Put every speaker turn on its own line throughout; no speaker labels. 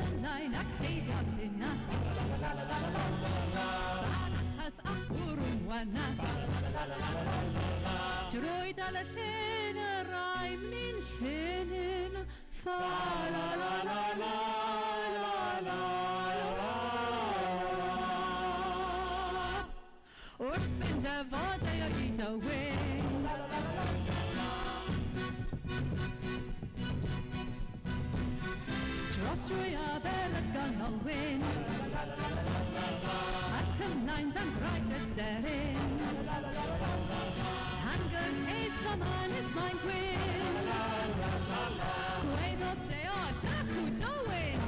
ymlaen ac heiddio ddinas. Barachas a hwrw'n wanas. Drwy dal y llyn y rai mi'n llynyn. Fa la la la la la la la. Wrth fynd y fodau o gyd o wyn. Dros drwy aber y gonnol wyn. Ac ymlaen dan graig y deryn. Hangyrhaeth o manis mae'n gwyn. Gweiddodd deo dacw dywyn.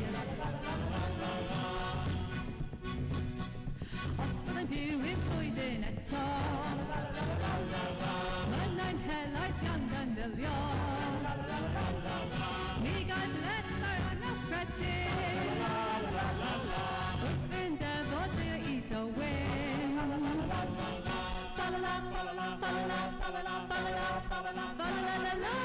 Os byddai'n byw i'r blwyddyn eto, mynnau'n helaeth gan ddynylio. Mi gael bleser a nawfredyn, wrth fynd efo dy i dywyn. Fa-la-la, fa-la-la, fa-la-la, fa-la-la, fa-la-la, fa-la-la, fa-la-la-la-la.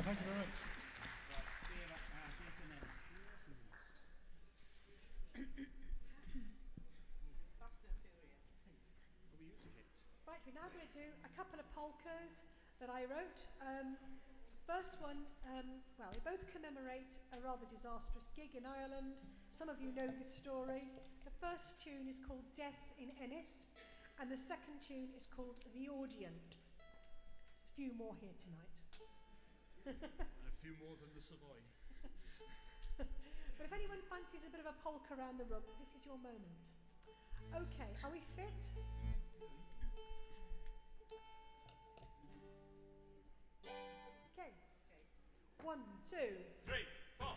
Thank you very much.
Fast and Furious. Right, we're now going to do a couple of polkas that I wrote. First one, well, they both commemorate a rather disastrous gig in Ireland. Some of you know this story. The first tune is called Death in Ennis, and the second tune is called The Audient. There's a few more here tonight.
And a few more than the Savoy.
But if anyone fancies a bit of a polka around the room, this is your moment. Okay, are we fit? Okay. 1, 2,
3, 4.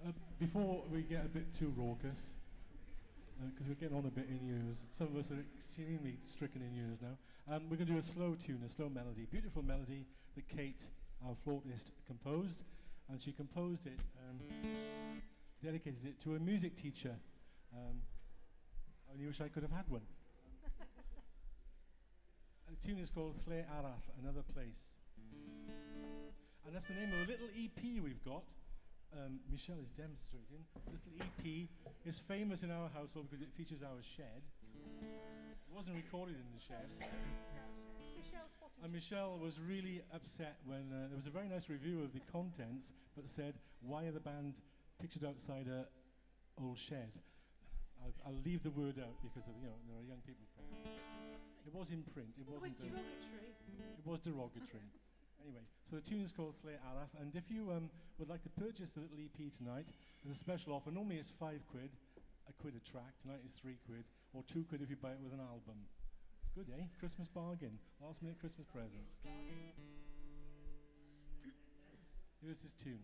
Well, before we get a bit too raucous, because we're getting on a bit in years, some of us are extremely stricken in years now, we're going to do a slow tune, a slow melody, beautiful melody that Kate, our flautist, composed, and she composed it, dedicated it to a music teacher. I only wish I could have had one. The tune is called Lle Arall, Another Place. And that's the name of a little EP we've got. Michelle is demonstrating. Little EP is famous in our household because it features our shed. It wasn't recorded in the shed. And Michelle was really upset when there was a very nice review of the contents, but said, "Why are the band pictured outside a old shed?" I'll leave the word out because of, there are young people present. It was in print. It wasn't.
Derogatory.
It was derogatory. Anyway, so the tune is called Lle Arall, and if you would like to purchase the little EP tonight, there's a special offer. Normally it's £5, £1 a track. Tonight is £3, or £2 if you buy it with an album. Good, eh? Christmas bargain. Last minute Christmas presents. Here's this tune.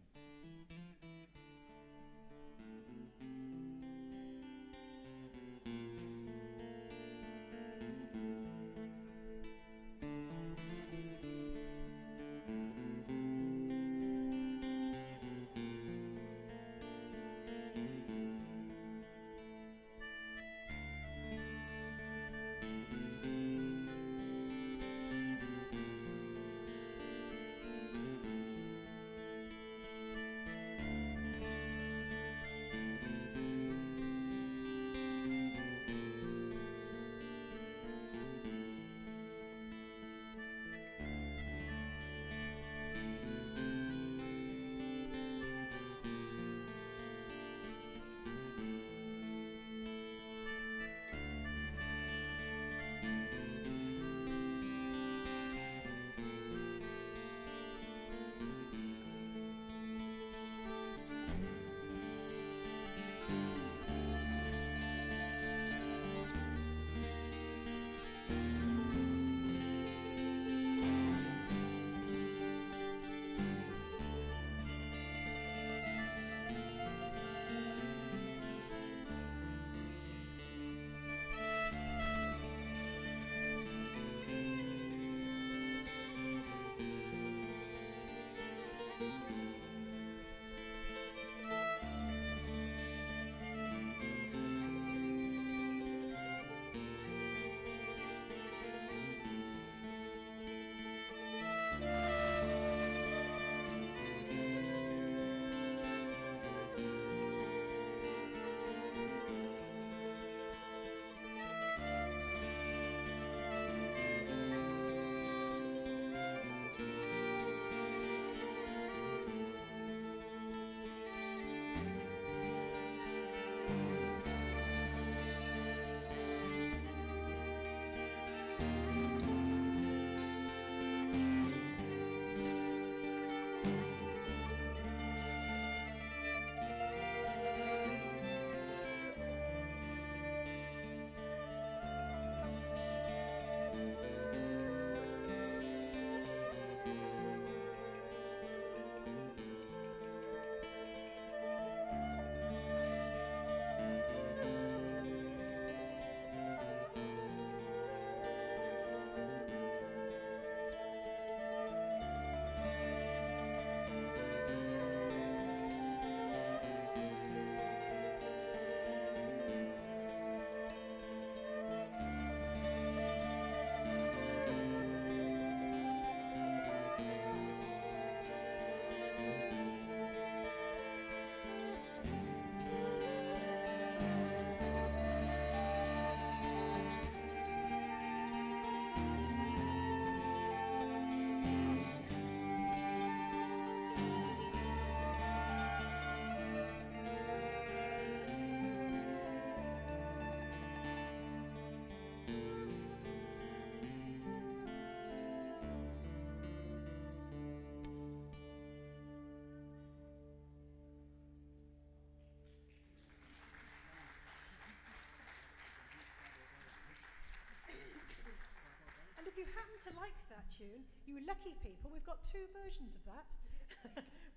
to like that tune. You lucky people, we've got 2 versions of that.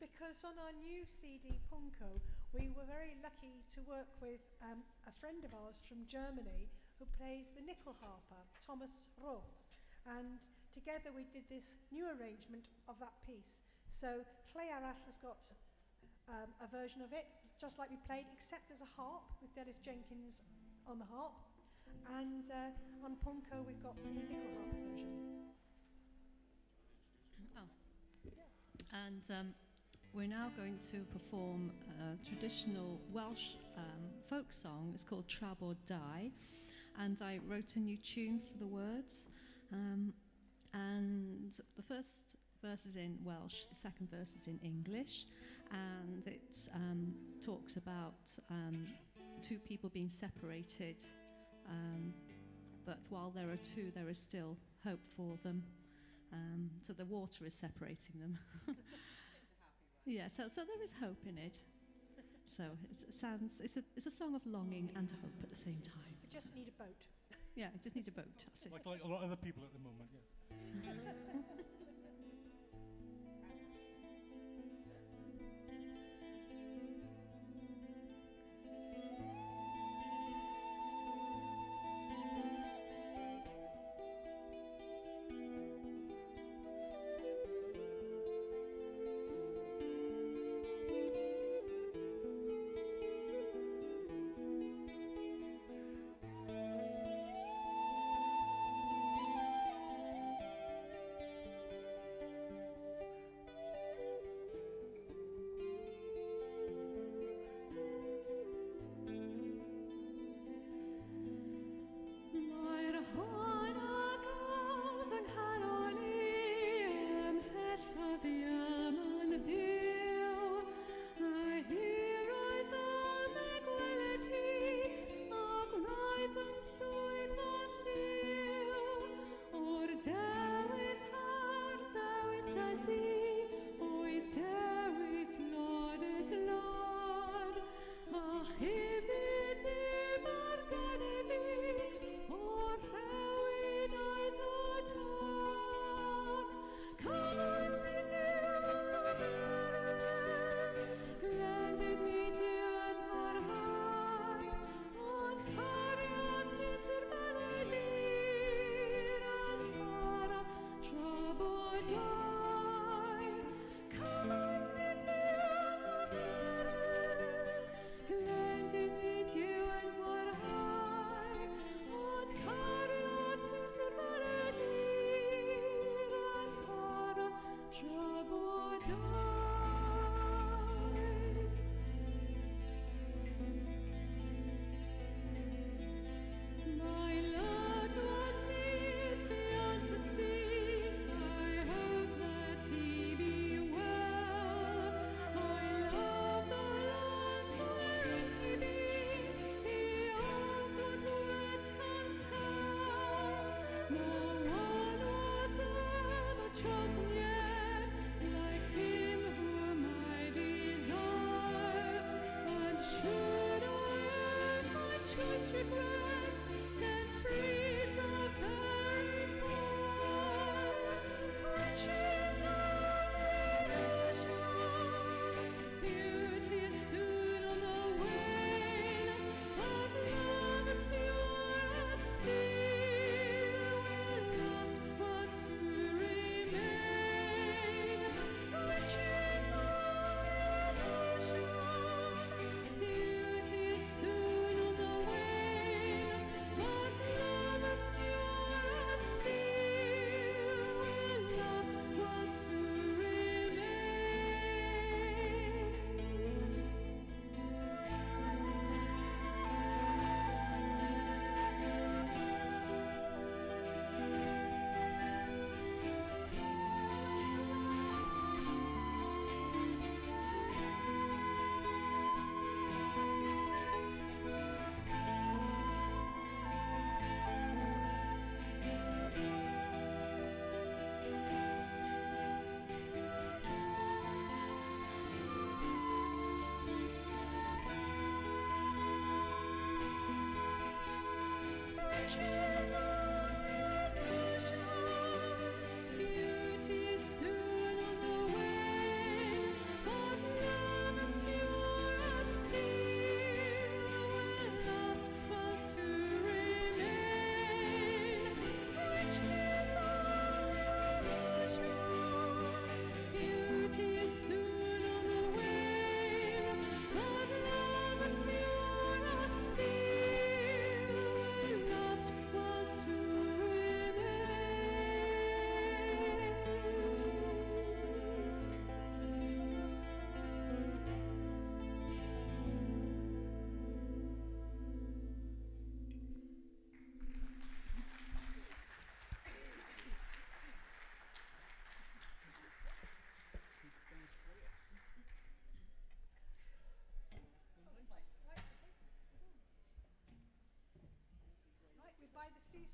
Because on our new CD, Punko, we were very lucky to work with a friend of ours from Germany who plays the nickel harper, Thomas Roth. And together we did this new arrangement of that piece. So Clay Arall has got a version of it, just like we played, except there's a harp with Derek Jenkins on the harp. And on Punko we've got the nickel harper version.
Oh. And we're now going to perform a traditional Welsh folk song. It's called Trab or Die. And I wrote a new tune for the words. And the first verse is in Welsh, the second verse is in English. And it talks about 2 people being separated. But while there are 2, there is still hope for them. So the water is separating them. Yeah, so there is hope in it. So it's a song of longing and hope at the same time.
We just need a boat.
Yeah, I just need a boat. That's it.
Like a lot of other people at the moment, yes.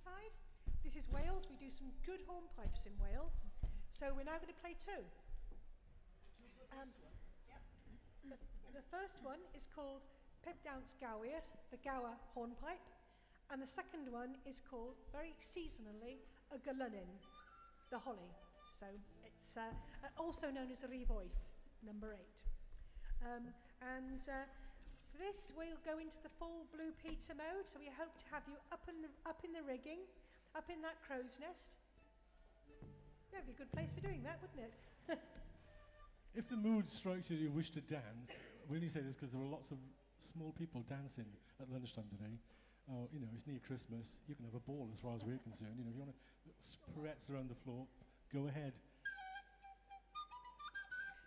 countryside. This is Wales. We do some good hornpipes in Wales. So we're now going to play two. The first one is called Pib Dawns Gawir, the Gower hornpipe, and the second one is called, very seasonally, a Galunin, the holly. So it's also known as a Rivoith, number 8. For this, we'll go into the full Blue Peter mode. So we hope to have you up in the rigging, up in that crow's nest. That would be a good place for doing that, wouldn't it?
If the mood strikes you that you wish to dance, we only say this because there were lots of small people dancing at lunchtime today. You know, it's near Christmas. You can have a ball as far as we're concerned. You know, if you want to spreads around the floor, go ahead.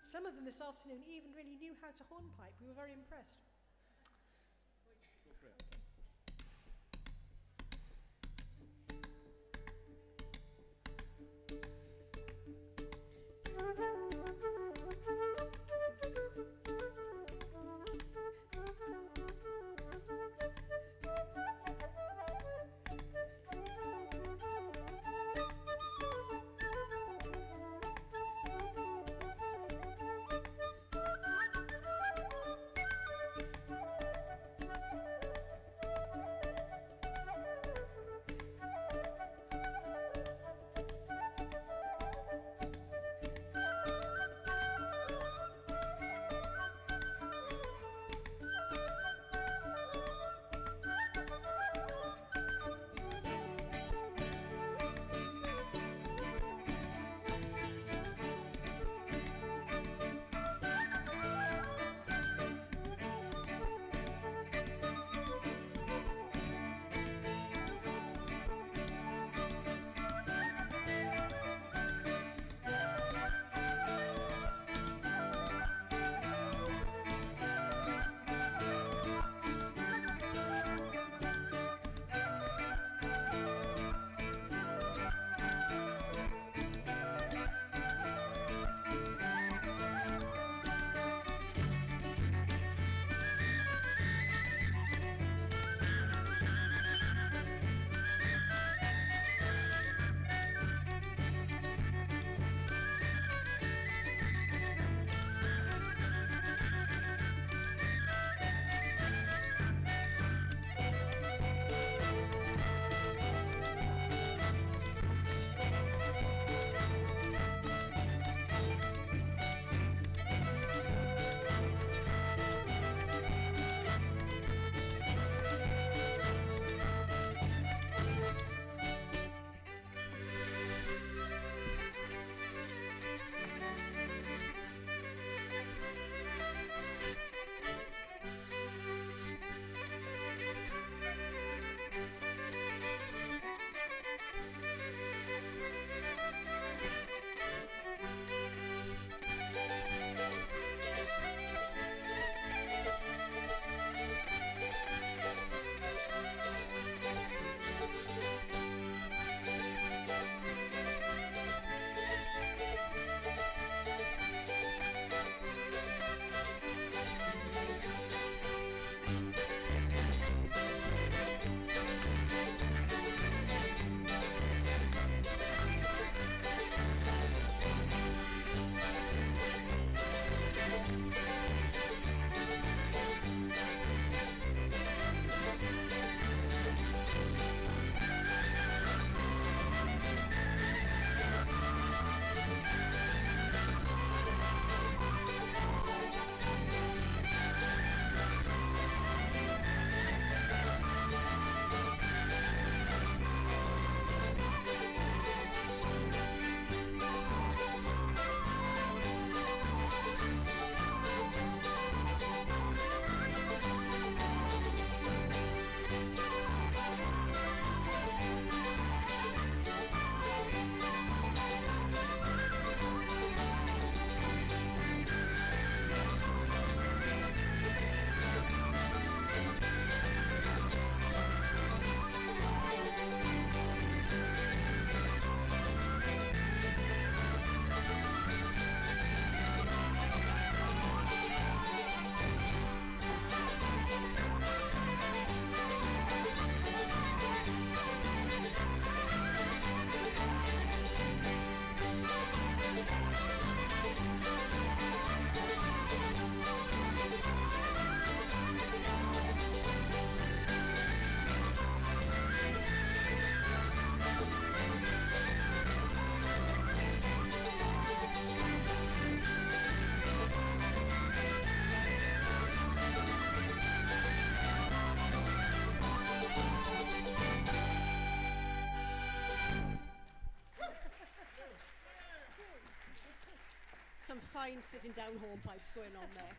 Some of them this afternoon even really knew how to hornpipe. We were very impressed.
Go for it.
some fine sitting down hornpipes going on there.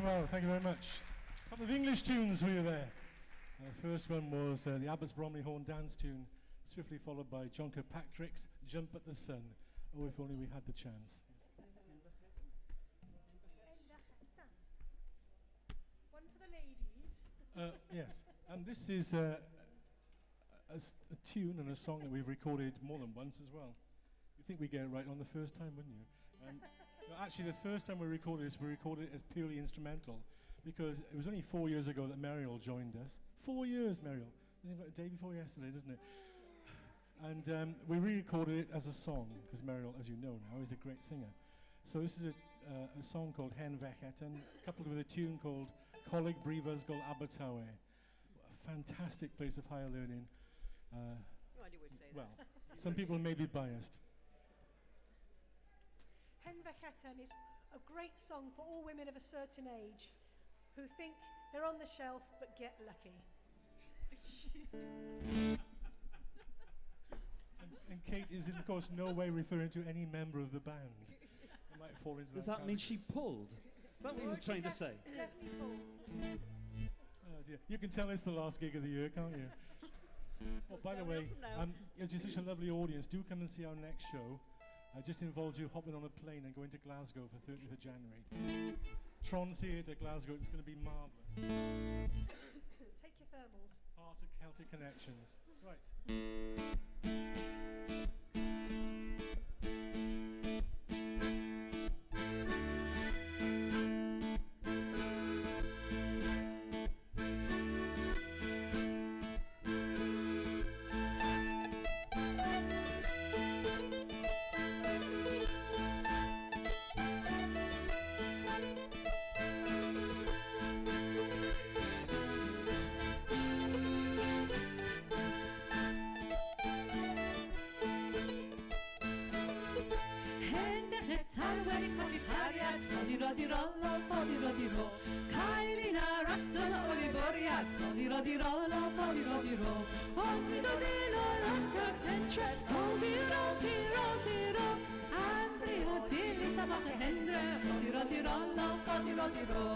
Well, thank you very much. A couple of English tunes for you there. The first one was the Abbots Bromley Horn Dance tune, swiftly followed by John Kirkpatrick's Jump at the Sun. Oh, if only we had the chance.
One for the ladies.
Yes, and this is a tune and a song that we've recorded more than once as well. You'd think we'd get it right on the first time, wouldn't you? No, actually, the first time we recorded it as purely instrumental, because it was only 4 years ago that Muriel joined us. 4 years, Muriel. Seems like the day before yesterday, doesn't it? And we re-recorded it as a song, because Muriel, as you know now, is a great singer. So this is a song called Hen Vecheten, coupled with a tune called Coleg Brifysgol Abertawe. A fantastic place of higher learning.
Well, you would say
well, some people may be biased.
Hen Vecheten is a great song for all women of a certain age who think they're on the shelf but get lucky.
and Kate is, of course, no way referring to any member of the band. I might fall into
Does that mean she pulled? Is that what he was trying to say?
Definitely falls.
Oh dear. You can tell it's the last gig of the year, can't you? Oh, by the way, as you're such a lovely audience, do come and see our next show. It just involves you hopping on a plane and going to Glasgow for 30th of January. Tron Theatre, Glasgow. It's going to be marvellous.
Take your thermals.
Heart of Celtic Connections. Right.
Rodi-ro, Kailin ar acton o di boriad, rodi-ro-di-ro, rodi-ro-di-ro, rodi-ro-di-ro, rodi-ro-di-ro, di ro, la fa di ro di ro.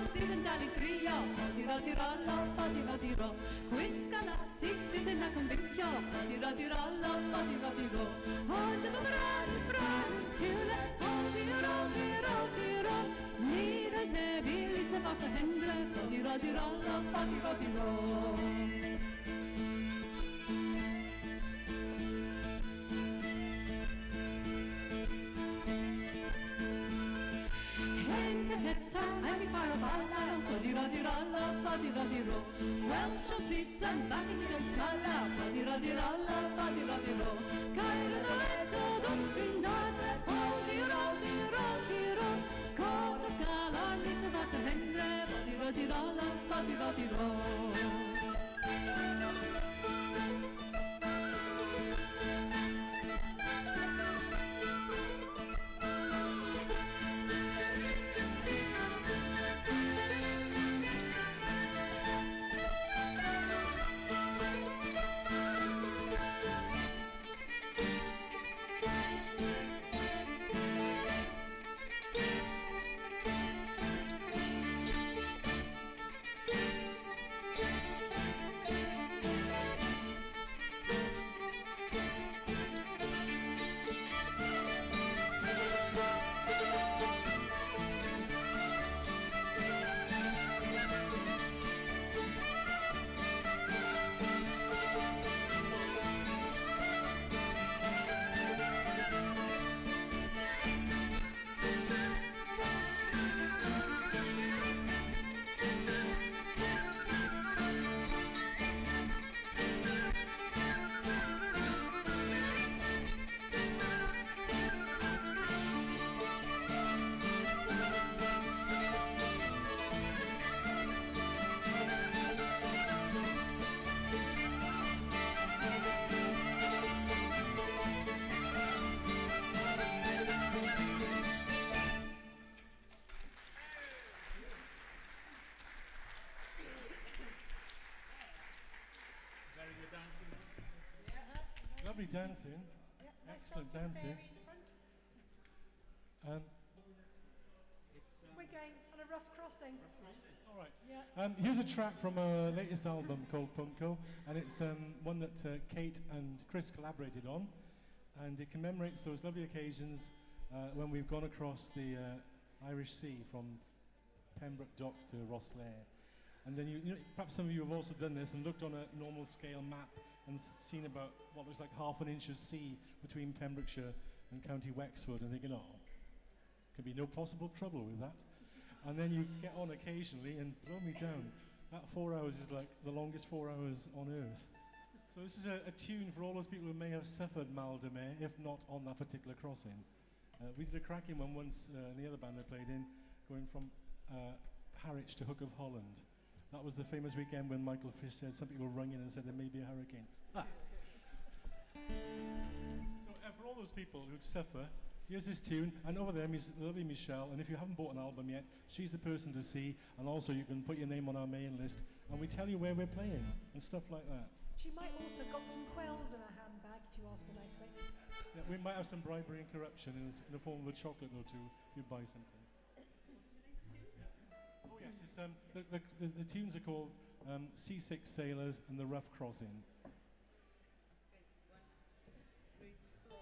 Sitten dali trio, di ro, la fa di ro. Quisca la sissite na con vecchio, di ro, la fa di ro. Oh, de brani, kule, oh, di ro. Niras ne billy se va hendre, di ro, la fa di ro. Di-ro-di-ro, Welsh or please and back into the smalla, di-ro-di-ro, di-ro-di-ro. Kaira da letto, don't be not di-ro. Kota kala, lisa va the hendre, di-ro-di-ro.
Lovely dancing.
Yeah,
Excellent dancing.
We're going on a rough crossing.
All right.
Yeah.
Here's a track from our latest album called Punko, and it's one that Kate and Chris collaborated on, and it commemorates those lovely occasions when we've gone across the Irish Sea from Pembroke Dock to Rosslare. And then you know, perhaps some of you have also done this and looked on a normal scale map and seen about what looks like half an inch of sea between Pembrokeshire and County Wexford, and thinking, oh, could be no possible trouble with that. And then you get on occasionally and blow me down. That 4 hours is like the longest 4 hours on earth. So this is a tune for all those people who may have suffered mal de mer, if not on that particular crossing. We did a cracking one once in the other band I played in, going from Harwich to Hook of Holland. That was the famous weekend when Michael Fish said some people rung in and said there may be a hurricane. Ah. So for all those people who'd suffer, here's this tune, and over there is the lovely Michelle, and if you haven't bought an album yet, she's the person to see, and also you can put your name on our main list, and we tell you where we're playing, and stuff like that.
She might also got some quails in her handbag, if you ask her nicely.
Yeah, we might have some bribery and corruption in the form of a chocolate or two if you buy something. Oh yes, it's, the tunes are called Seasick Sailors and The Rough Crossing.
Okay, 1, 2, 3, 4.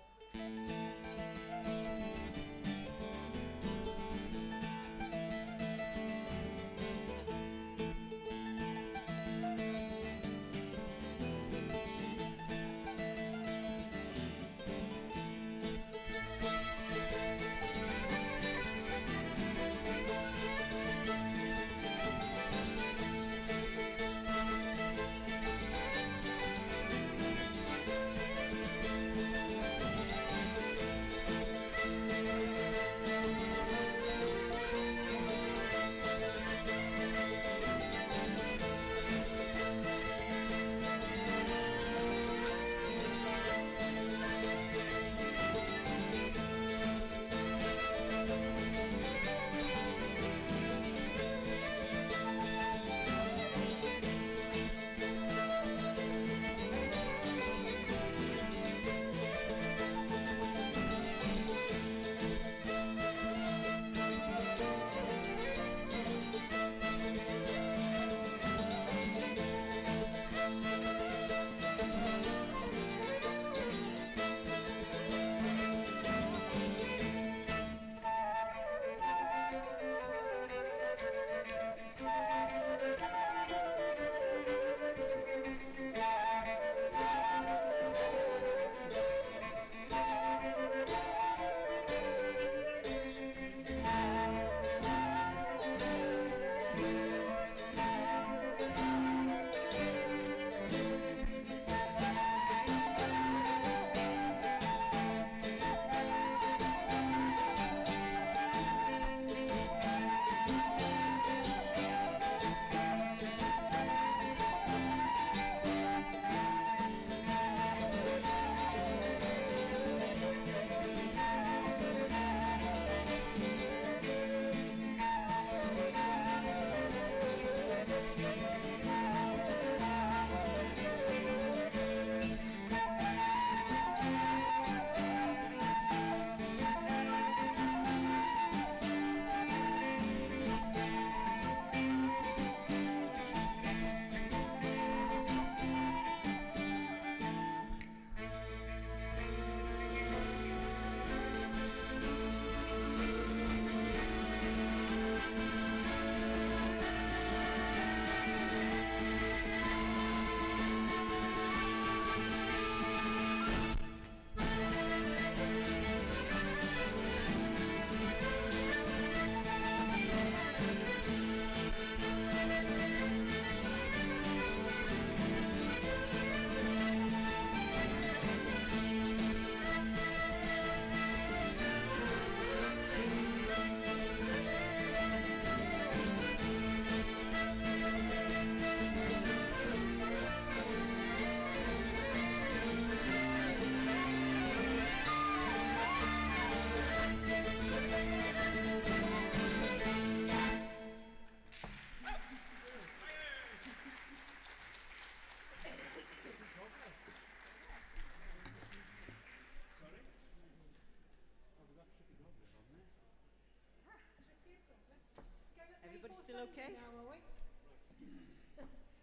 Still okay?
Now, are we?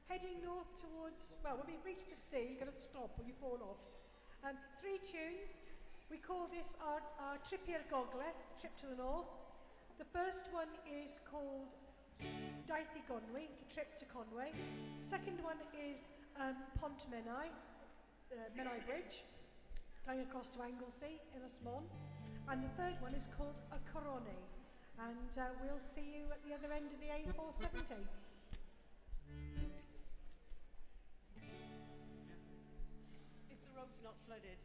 Heading north towards, well, when we reach the sea, you've got to stop or you fall off. 3 tunes. We call this our trip i'r Gogledd, trip to the north. The first one is called Daith i Conwy, the trip to Conway. Second one is Pont Menai, Menai Bridge, going across to Anglesey in Ysmon. And the third one is called a Coroni. And we'll see you at the other end of the A470.
If the road's not flooded.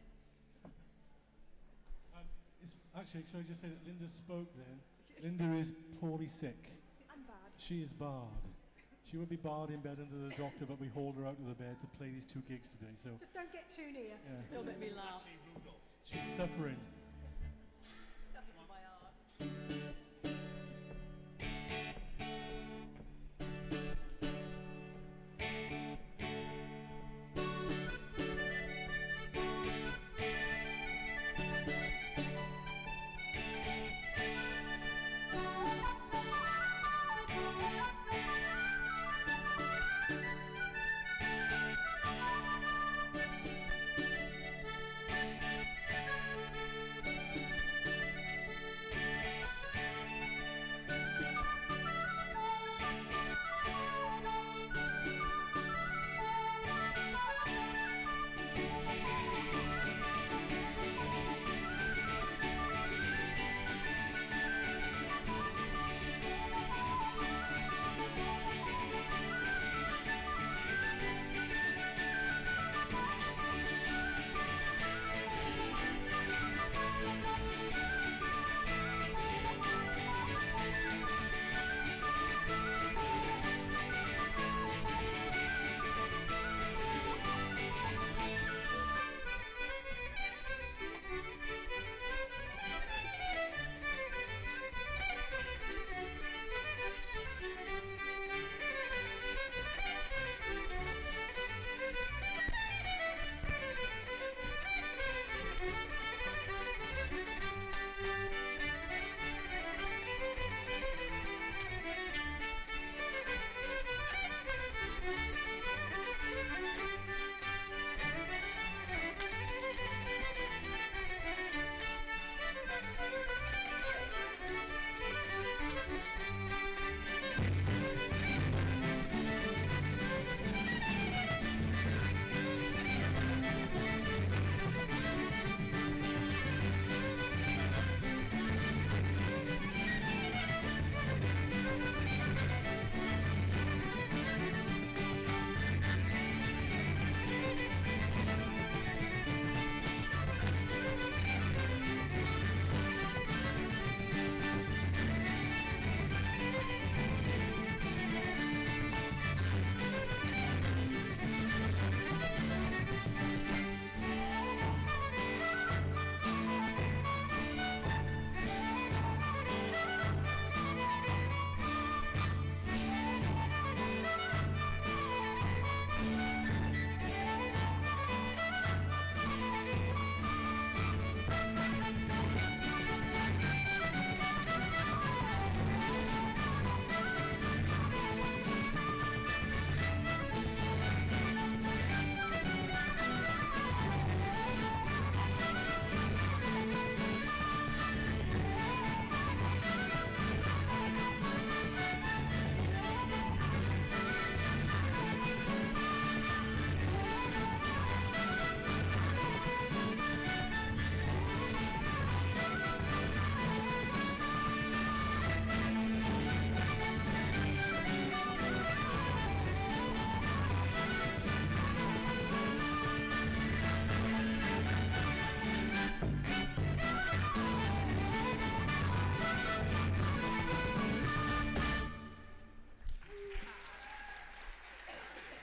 Actually, should I just say that Linda spoke then? Linda is poorly sick.
And bad.
She is barred. She would be barred in bed under the doctor, but we hauled her out of the bed to play these 2 gigs today. So
Just don't get too near.
yeah.
Just don't make me laugh.
She's suffering.
Suffer for my art.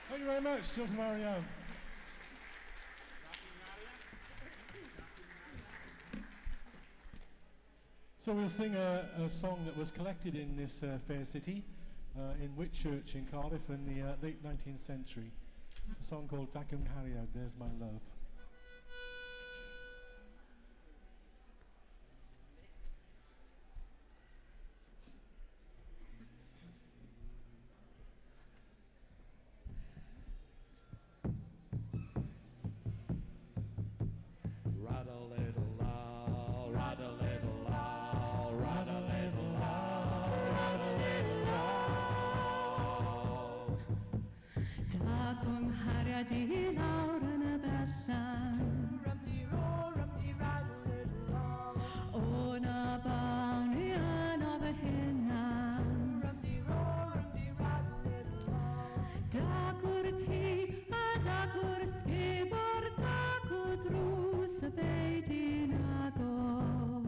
Thank you very much, Dr. Marianne. So we'll sing a song that was collected in this fair city, in Whitchurch in Cardiff in the late 19th century. It's a song called Dacwn Hariad, There's My Love.
di lawr yn y berllan. O na bawn ni yn o fy hunan. Dagwr ti a dagwr sgubor, dagwr ddrws y beidyn agor.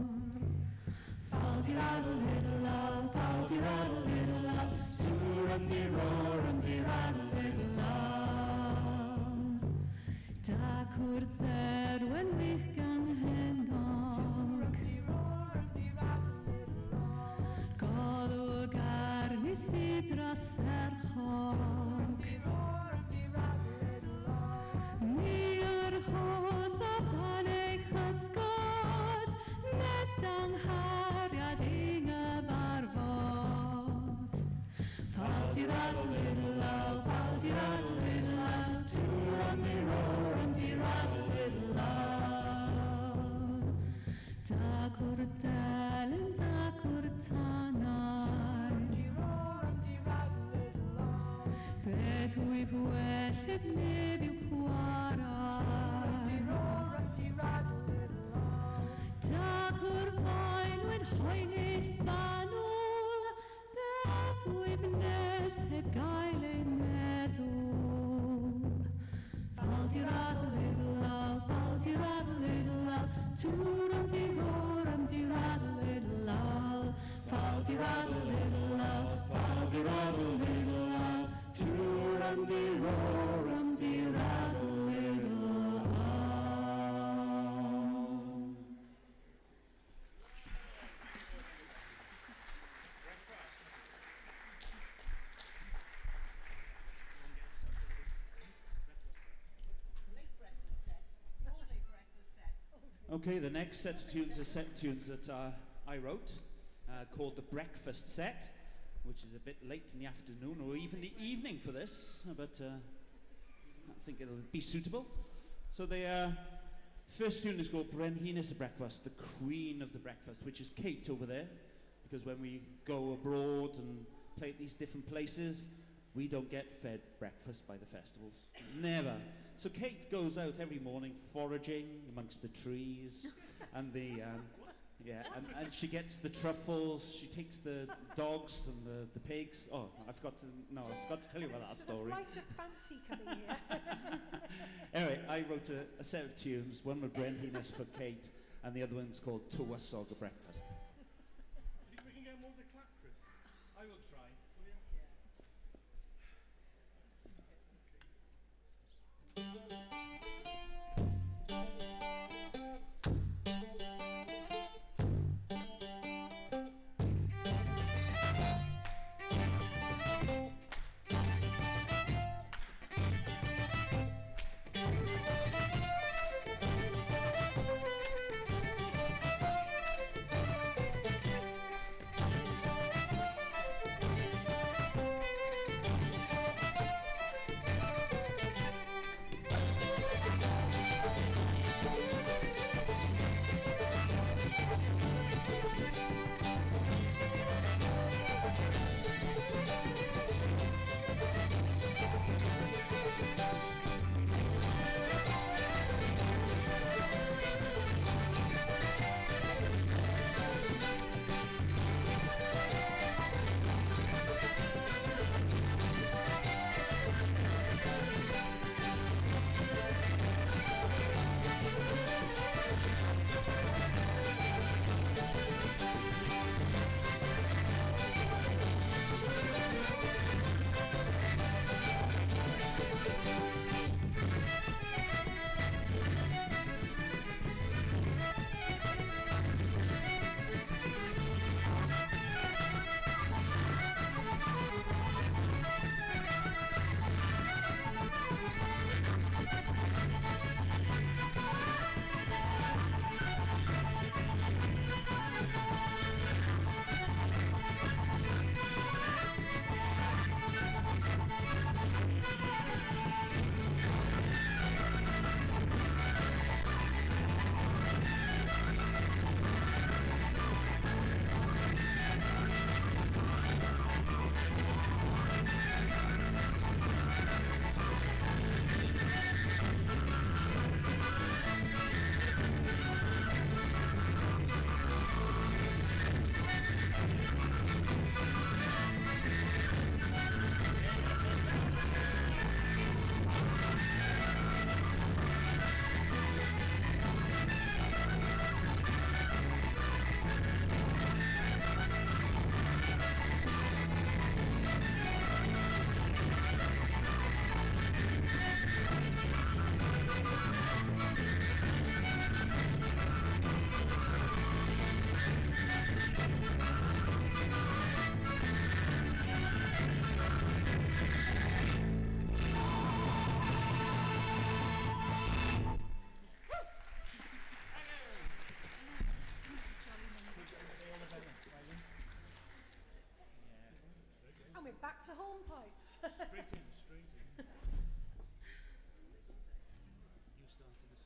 Fal-di-raddle-diddle-law, fal-di-raddle-diddle-law, tŵr-am-di-ror-am-di-raddle-diddle-law. Dagwr dderwen wych gan henog, golwg arni sy dros erchog. Ni yr hos o dan ei chysgod, nes danghariad i nghyfarfod. Fal-di-raddle-diddle-law, fal-di-raddle-diddle-law, tŵr-am-di-ror-am-di-raddle-diddle-law. Dagwr delyn, dagwr tanau, beth wyf wellib neb i'w chwarae. Dagwr fain wy'n hoenus fanwl, beth wyf nes heb gael ein meddwl. Fal-di-raddle-diddle-law, fal-di-raddle-diddle-law, tŵr-am-di-ror-am-di-raddle-diddle-law. Fal-di-raddle-diddle-law, fal-di-raddle-diddle-law, tŵr-am-di-ror-am-di-raddle-diddle-law.
Late breakfast set. All-day breakfast set.
Okay, the next set of tunes are set tunes that I wrote, called the Breakfast Set, which is a bit late in the afternoon or even the evening for this, but I think it'll be suitable. So the first tune is called Brenhines y Breakfast, the Queen of the Breakfast, which is Kate over there, because when we go abroad and play at these different places, we don't get fed breakfast by the festivals. Never. So Kate goes out every morning foraging amongst the trees and the and she gets the truffles. She takes the dogs and the pigs. Oh, I forgot to tell you about that story.
There's a flight of fancy coming here.
Anyway, I wrote a set of tunes. One with Brenhines for Kate, and the other one's called Tywysog y Breakfast.
Think we can get more of the clap, Chris? I will try. Will you?
we're back to hornpipes.
Straight in, straight in. You started us off.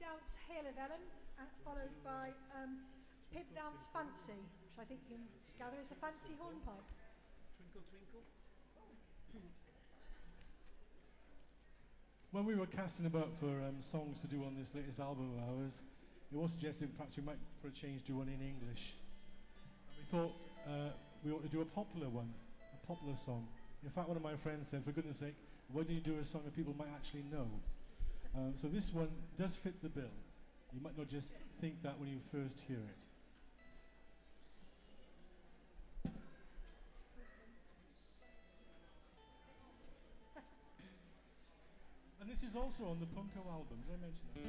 Dance Hail of Ellen, followed by Pib Dance Fancy, which I think you can gather is a fancy hornpipe.
Twinkle, twinkle.
When we were casting about for songs to do on this latest album of ours, it was suggested perhaps we might, for a change, do one in English. And we thought we ought to do a popular one, a popular song. In fact, one of my friends said, for goodness sake, why don't you do a song that people might actually know? So this one does fit the bill. You might not just think that when you first hear it. This is also on the Punko album. Did I mention that?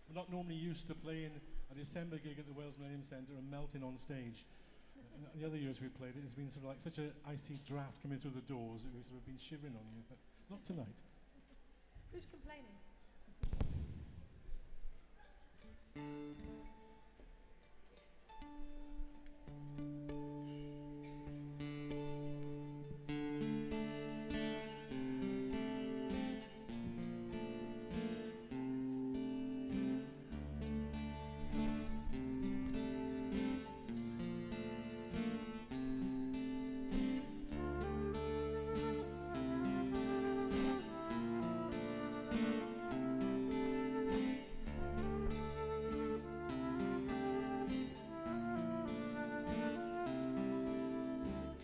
We're not normally used to playing a December gig at the Wales Millennium Centre and melting on stage. The other years we played it, it's been sort of like such an icy draft coming through the doors that we've sort of been shivering on you, but not tonight.
Who's complaining?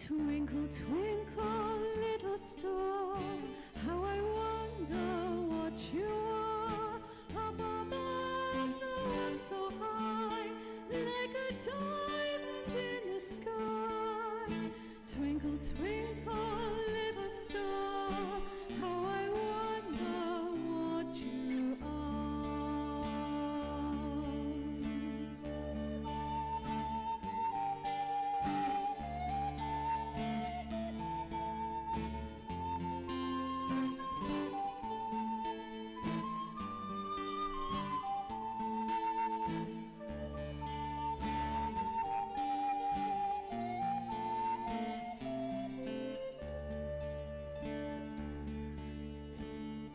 Twinkle, twinkle, little star, how I wonder what you are. Up above the world so high, like a diamond in the sky. Twinkle, twinkle, little star, how I wonder what you are.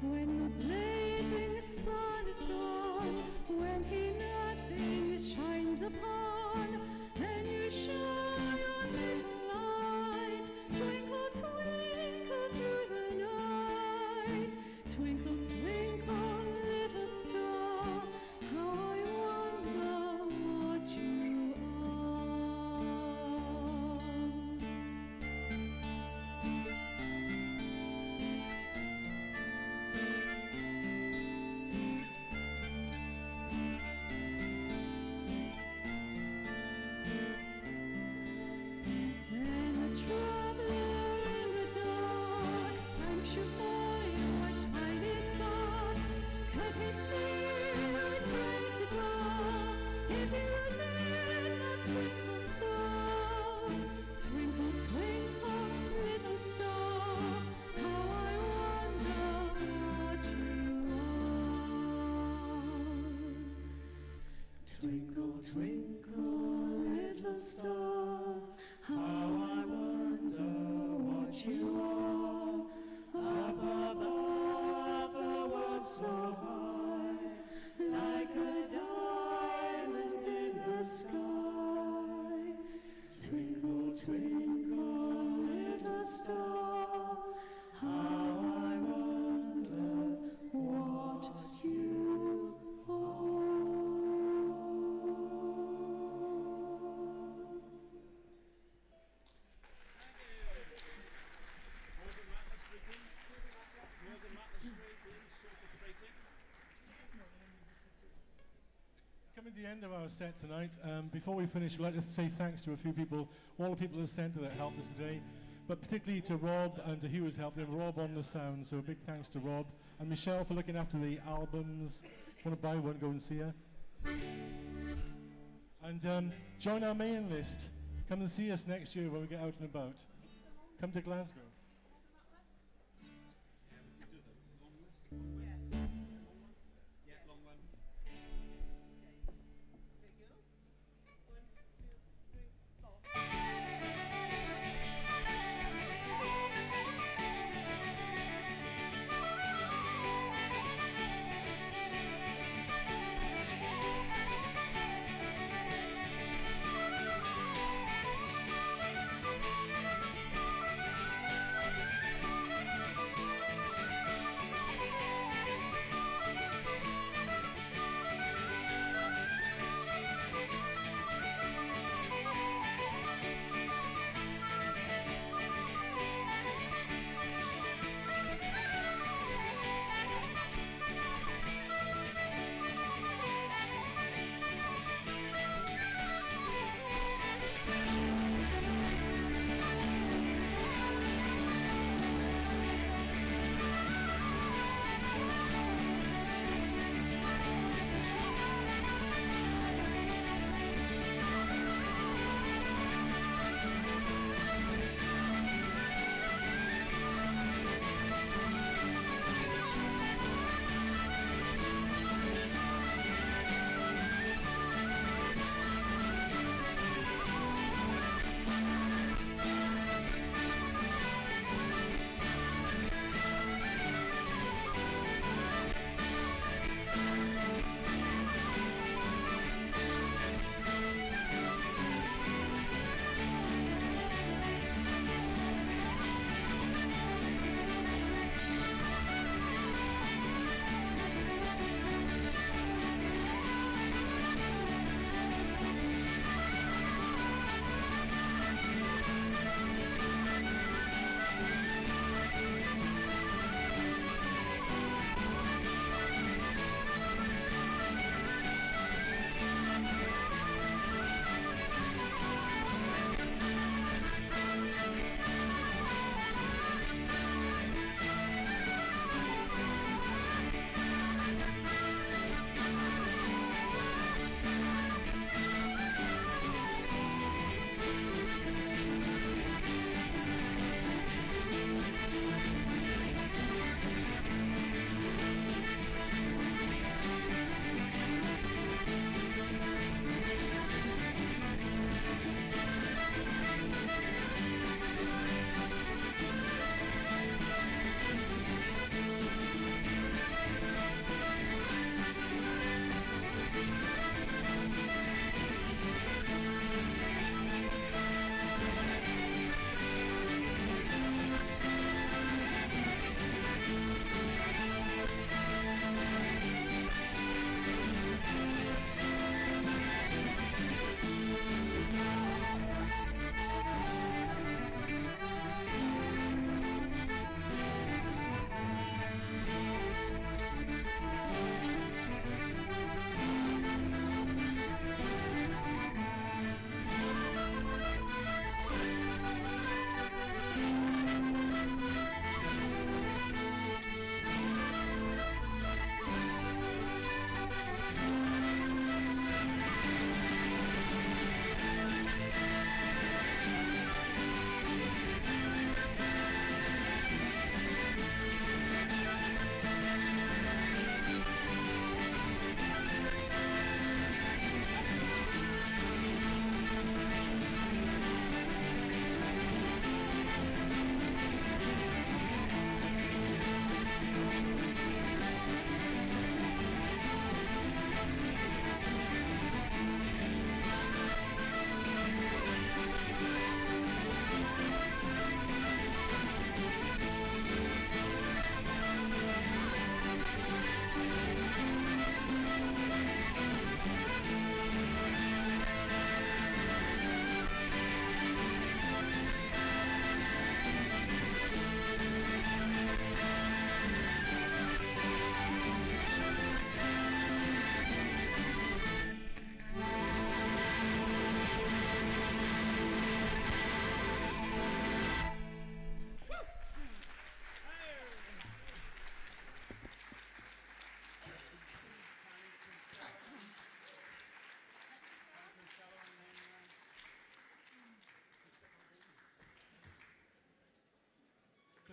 When the blazing sun is gone, when he nothing shines upon, and you shine your little light, twinkle, twinkle through the night. Twinkle, twinkle, little star, how I wonder what you are. Then a traveler in the dark, anxious for your tiny spark, could he see which way to go? If you did not twinkle so, twinkle, twinkle, little star, how I wonder what you are. Twinkle, twinkle, little star, how I wonder what you are. Up above the world so high, like a diamond in the sky. Twinkle, twinkle, little star, how I wonder what you are.
Coming to the end of our set tonight, before we finish, we'd like to say thanks to a few people, all the people at the centre that helped us today, but particularly to Rob and to Hugh who's helped him, Rob on the sound, so a big thanks to Rob, and Michelle for looking after the albums. If you want to buy one, go and see her. And join our mailing list. Come and see us next year when we get out and about. Come to Glasgow.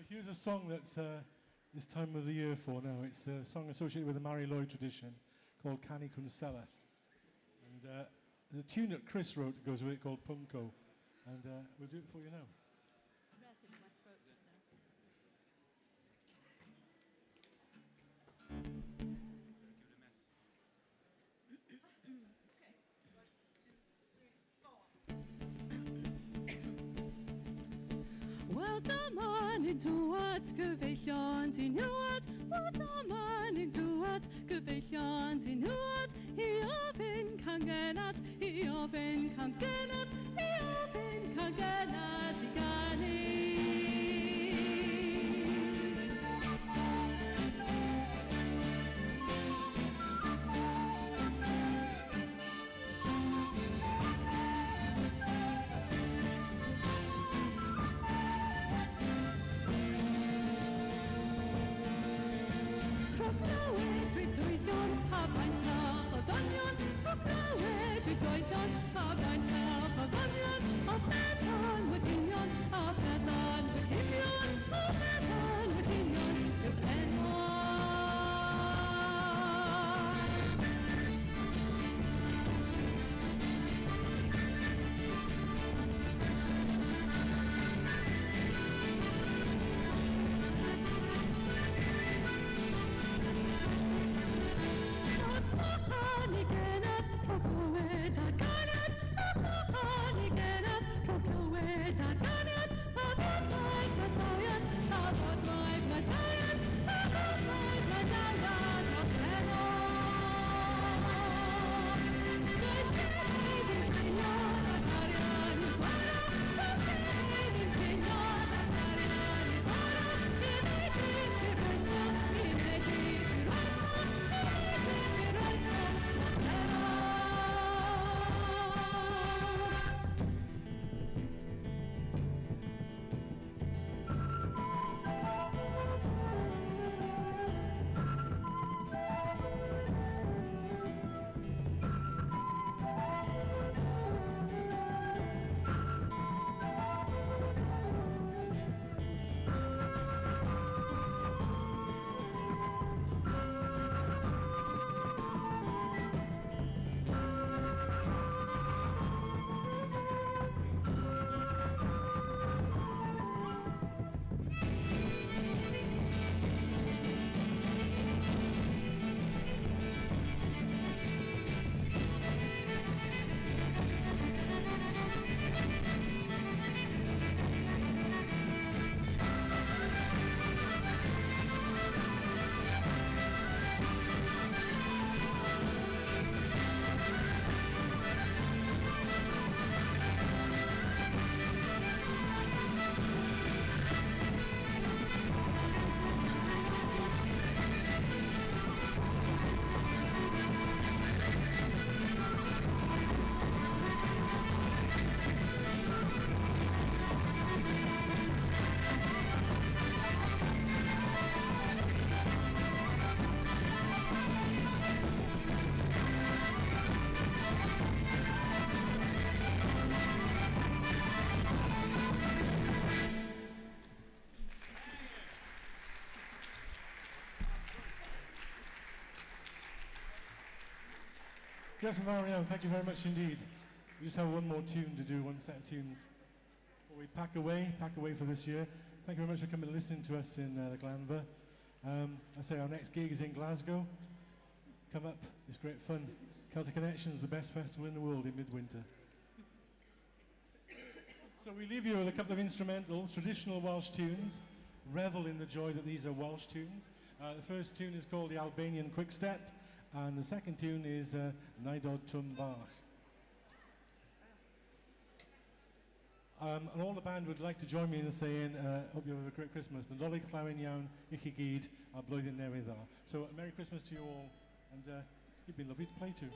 So here's a song that's this time of the year for now. It's a song associated with the Mari Lwyd tradition called Cani Kunsela. And there's a tune that Chris wrote that goes with it called Punko. And we'll do it for you now.
Wel daman yn dŵad gyfeillion ti'n nŵad. Wel daman yn dŵad gyfeillion ti'n nŵad. I ofyn cangenad, I ofyn cangenad, I ofyn cangenad I ganu.
Jeff and Marianne, thank you very much indeed. We just have one more tune to do, one set of tunes before we pack away for this year. Thank you very much for coming and listening to us in the Glanva. I say our next gig is in Glasgow. Come up, it's great fun. Celtic Connections, the best festival in the world in midwinter. So we leave you with a couple of instrumentals, traditional Welsh tunes. Revel in the joy that these are Welsh tunes. The first tune is called the Albanian Quickstep, and the second tune is Naidod Tum Bach. And all the band would like to join me in saying, hope you have a great Christmas. Nadolig llawen iawn I chi gyd a blwyddyn newydd dda. So Merry Christmas to you all, and you've been lovely to play to.